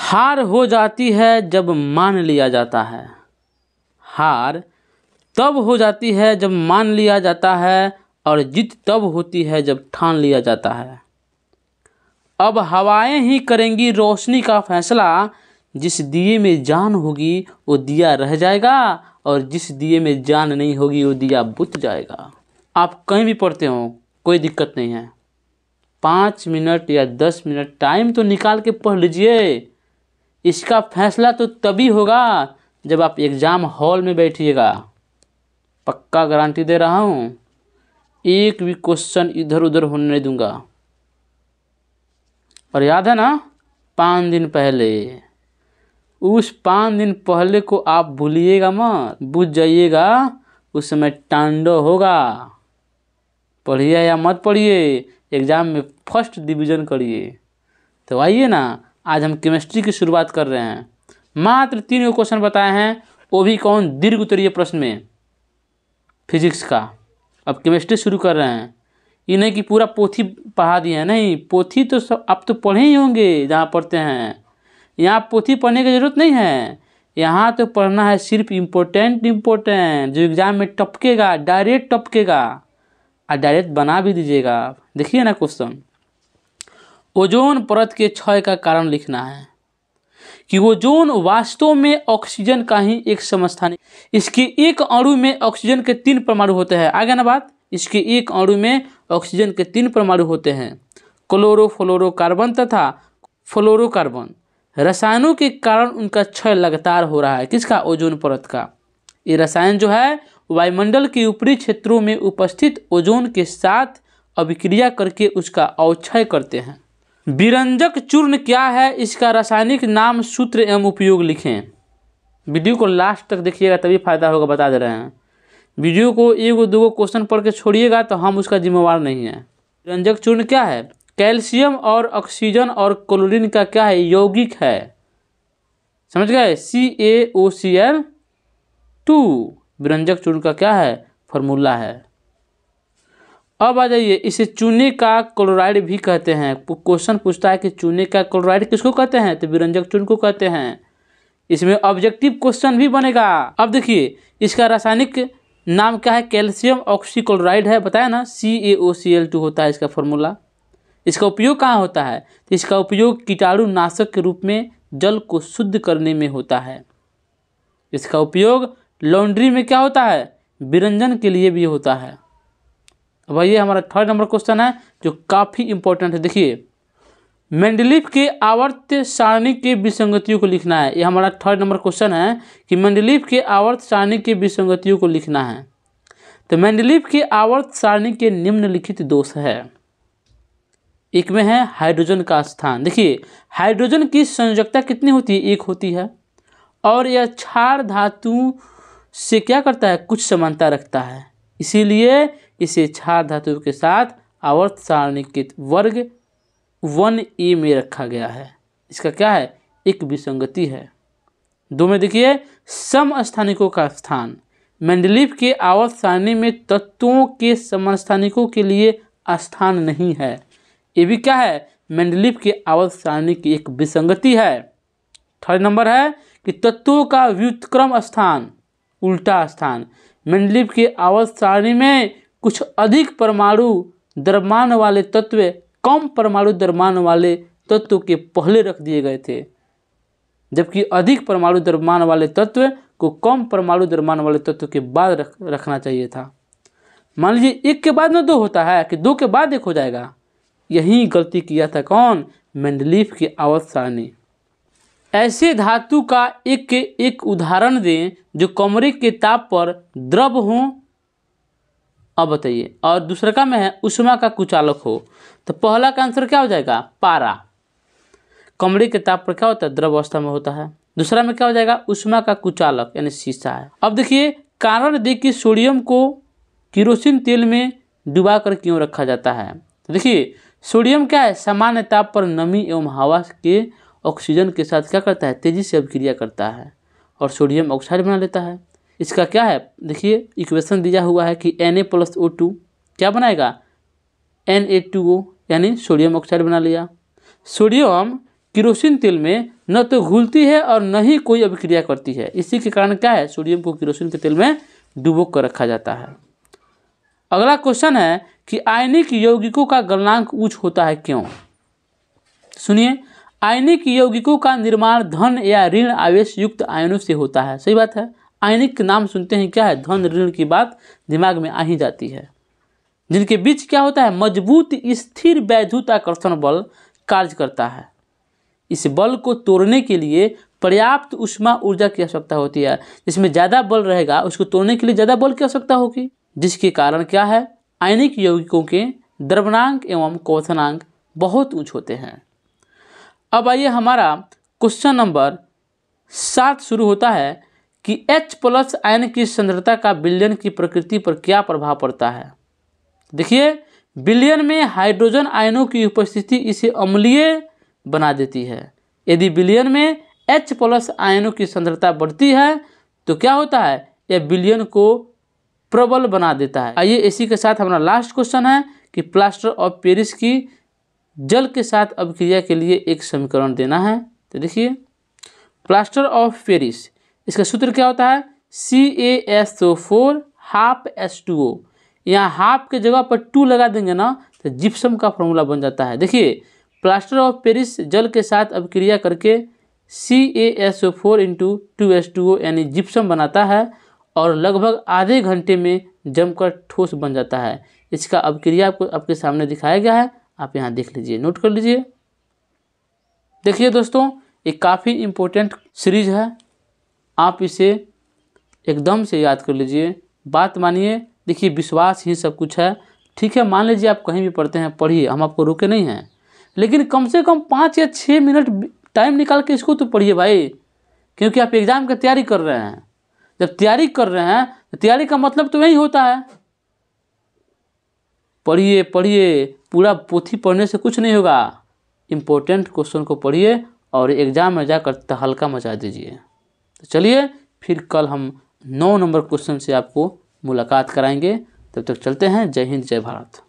हार हो जाती है जब मान लिया जाता है। हार तब हो जाती है जब मान लिया जाता है और जीत तब होती है जब ठान लिया जाता है। अब हवाएं ही करेंगी रोशनी का फैसला, जिस दिए में जान होगी वो दिया रह जाएगा और जिस दिए में जान नहीं होगी वो दिया बुझ जाएगा। आप कहीं भी पढ़ते हो कोई दिक्कत नहीं है, 5 मिनट या 10 मिनट टाइम तो निकाल के पढ़ लीजिए। इसका फैसला तो तभी होगा जब आप एग्ज़ाम हॉल में बैठिएगा। पक्का गारंटी दे रहा हूँ, एक भी क्वेश्चन इधर उधर होने नहीं दूंगा। और याद है ना, 5 दिन पहले, उस 5 दिन पहले को आप भूलिएगा मत, बुझ जाइएगा, उस समय तांडव होगा। पढ़िए या मत पढ़िए, एग्ज़ाम में फर्स्ट डिवीज़न करिए। तो आइए ना, आज हम केमिस्ट्री की शुरुआत कर रहे हैं। मात्र 3 क्वेश्चन बताए हैं, वो भी कौन, दीर्घ उत्तरीय प्रश्न में फिजिक्स का। अब केमिस्ट्री शुरू कर रहे हैं। ये नहीं कि पूरा पोथी पढ़ा दिए हैं, नहीं, पोथी तो सब आप तो पढ़े ही होंगे जहाँ पढ़ते हैं। यहाँ पोथी पढ़ने की ज़रूरत नहीं है, यहाँ तो पढ़ना है सिर्फ इम्पोर्टेंट जो एग्ज़ाम में टपकेगा, डायरेक्ट टपकेगा, और डायरेक्ट बना भी दीजिएगा। देखिए ना क्वेश्चन, ओजोन परत के क्षय का कारण लिखना है कि ओजोन वास्तव में ऑक्सीजन का ही एक समस्थानिक, इसके एक अणु में ऑक्सीजन के 3 परमाणु होते हैं। आगे ना बात, इसके एक अणु में ऑक्सीजन के 3 परमाणु होते हैं, क्लोरोफ्लोरोकार्बन तथा फ्लोरोकार्बन। रसायनों के कारण उनका क्षय लगातार हो रहा है। किसका? ओजोन परत का। ये रसायन जो है वायुमंडल के ऊपरी क्षेत्रों में उपस्थित ओजोन के साथ अभिक्रिया करके उसका अवक्षय करते हैं। विरंजक चूर्ण क्या है, इसका रासायनिक नाम, सूत्र एवं उपयोग लिखें। वीडियो को लास्ट तक देखिएगा तभी फायदा होगा, बता दे रहे हैं। वीडियो को 1-2 क्वेश्चन पढ़ के छोड़िएगा तो हम उसका जिम्मेवार नहीं है। विरंजक चूर्ण क्या है? कैल्शियम और ऑक्सीजन और क्लोरीन का क्या है? यौगिक है। समझ गए? CaOCl2 विरंजक चूर्ण का क्या है? फॉर्मूला है। अब आ जाइए, इसे चूने का क्लोराइड भी कहते हैं। क्वेश्चन पूछता है कि चूने का क्लोराइड किसको कहते हैं, तो विरंजक चूर्ण को कहते हैं। इसमें ऑब्जेक्टिव क्वेश्चन भी बनेगा। अब देखिए, इसका रासायनिक नाम क्या है? कैल्शियम ऑक्सीक्लोराइड है, बताया ना, CaOCl2 होता है इसका फॉर्मूला। इसका उपयोग कहाँ होता है? तो इसका उपयोग कीटाणुनाशक के रूप में जल को शुद्ध करने में होता है। इसका उपयोग लॉन्ड्री में क्या होता है? विरंजन के लिए भी होता है। अब ये हमारा 3rd नंबर क्वेश्चन है जो काफ़ी इंपॉर्टेंट है। देखिए, मेंडलीफ के आवर्त सारणी के विसंगतियों को लिखना है। ये हमारा 3rd नंबर क्वेश्चन है कि मेंडलीफ के आवर्त सारणी के विसंगतियों को लिखना है। तो मेंडलीफ के आवर्त सारणी के निम्नलिखित दोष है। एक में है हाइड्रोजन का स्थान। देखिए, हाइड्रोजन की संयोजकता कितनी होती है? 1 होती है, और यह क्षार धातु से क्या करता है? कुछ समानता रखता है, इसीलिए इसे क्षार धातु के साथ आवर्त सारणी के वर्ग 1A में रखा गया है। इसका क्या है? एक विसंगति है। 2 में देखिए, समस्थानिकों का स्थान। मेंडलीफ के आवर्त सारणी में तत्वों के समस्थानिकों के लिए स्थान नहीं है। ये भी क्या है? मेंडलीफ के आवर्त सारणी की एक विसंगति है। 3rd नंबर है कि तत्वों का व्युत्क्रम स्थान, उल्टा स्थान। मेंडलीफ के आवर्त सारणी में कुछ अधिक परमाणु द्रव्यमान वाले तत्व कम परमाणु द्रव्यमान वाले तत्व के पहले रख दिए गए थे, जबकि अधिक परमाणु द्रव्यमान वाले तत्व को कम परमाणु द्रव्यमान वाले तत्व के बाद रखना चाहिए था। मान लीजिए 1 के बाद में 2 होता है कि 2 के बाद 1 हो जाएगा। यही गलती किया था कौन? मेंडलीफ के आवर्त सारणी। ऐसे धातु का एक उदाहरण दें जो कमरे के ताप पर द्रव हो। अब बताइए, और दूसरा का में है ऊष्मा का कुचालक हो। तो पहला का आंसर क्या हो जाएगा? पारा। कमरे के ताप पर क्या होता है? द्रव अवस्था में होता है। दूसरा में क्या हो जाएगा? ऊष्मा का कुचालक यानी शीशा है। अब देखिए, कारण दे कि सोडियम को केरोसिन तेल में डुबा कर क्यों रखा जाता है। तो देखिए, सोडियम क्या है? सामान्य ताप पर नमी एवं हवा के ऑक्सीजन के साथ क्या करता है? तेजी से अभिक्रिया करता है और सोडियम ऑक्साइड बना लेता है। इसका क्या है? देखिए, इक्वेशन दिया हुआ है कि Na+O2 क्या बनाएगा? Na2O यानी सोडियम ऑक्साइड बना लिया। सोडियम केरोसिन तेल में न तो घुलती है और न ही कोई अभिक्रिया करती है। इसी के कारण क्या है, सोडियम को केरोसिन के तेल में डुबो कर रखा जाता है। अगला क्वेश्चन है कि आयनिक यौगिकों का गलनांक उच्च होता है क्यों? सुनिए, आयनिक यौगिकों का निर्माण धन या ऋण आवेश युक्त आयनों से होता है। सही बात है, आयनिक नाम सुनते हैं क्या है, धन ऋण की बात दिमाग में आ ही जाती है, जिनके बीच क्या होता है, मजबूत स्थिर वैद्युत आकर्षण बल कार्य करता है। इस बल को तोड़ने के लिए पर्याप्त ऊष्मा ऊर्जा की आवश्यकता होती है। जिसमें ज़्यादा बल रहेगा उसको तोड़ने के लिए ज़्यादा बल की आवश्यकता होगी, जिसके कारण क्या है, आयनिक यौगिकों के द्रवणांक एवं क्वथनांक बहुत उच्च होते हैं। अब आइए हमारा क्वेश्चन नंबर 7 शुरू होता है कि H+ आयन की सांद्रता का विलयन की प्रकृति पर क्या प्रभाव पड़ता है। देखिए, विलयन में हाइड्रोजन आयनों की उपस्थिति इसे अम्लीय बना देती है। यदि विलयन में H+ आयनों की सांद्रता बढ़ती है तो क्या होता है, यह विलयन को प्रबल बना देता है। आइए इसी के साथ हमारा लास्ट क्वेश्चन है कि प्लास्टर ऑफ पेरिस की जल के साथ अभिक्रिया के लिए एक समीकरण देना है। तो देखिए, प्लास्टर ऑफ पेरिस, इसका सूत्र क्या होता है, CaSO4 H2O। यहाँ हाफ के जगह पर 2 लगा देंगे ना तो जिप्सम का फॉर्मूला बन जाता है। देखिए, प्लास्टर ऑफ पेरिस जल के साथ अभिक्रिया करके CaSO4 × 2H2O यानी जिप्सम बनाता है और लगभग आधे घंटे में जमकर ठोस बन जाता है। इसका अभिक्रिया आपके सामने दिखाया गया है, आप यहाँ देख लीजिए, नोट कर लीजिए। देखिए दोस्तों, ये काफ़ी इम्पोर्टेंट सीरीज है, आप इसे एकदम से याद कर लीजिए, बात मानिए। देखिए, विश्वास ही सब कुछ है, ठीक है। मान लीजिए आप कहीं भी पढ़ते हैं, पढ़िए, हम आपको रोके नहीं हैं, लेकिन कम से कम 5 या 6 मिनट टाइम निकाल के इसको तो पढ़िए भाई, क्योंकि आप एग्ज़ाम की तैयारी कर रहे हैं। जब तैयारी कर रहे हैं तो तैयारी का मतलब तो यही होता है, पढ़िए पढ़िए, पूरा पोथी पढ़ने से कुछ नहीं होगा। इम्पोर्टेंट क्वेश्चन को पढ़िए और एग्ज़ाम में जाकर हल्का मचा दीजिए। तो चलिए, फिर कल हम 9 नंबर क्वेश्चन से आपको मुलाकात कराएंगे। तब तक चलते हैं। जय हिंद, जय भारत।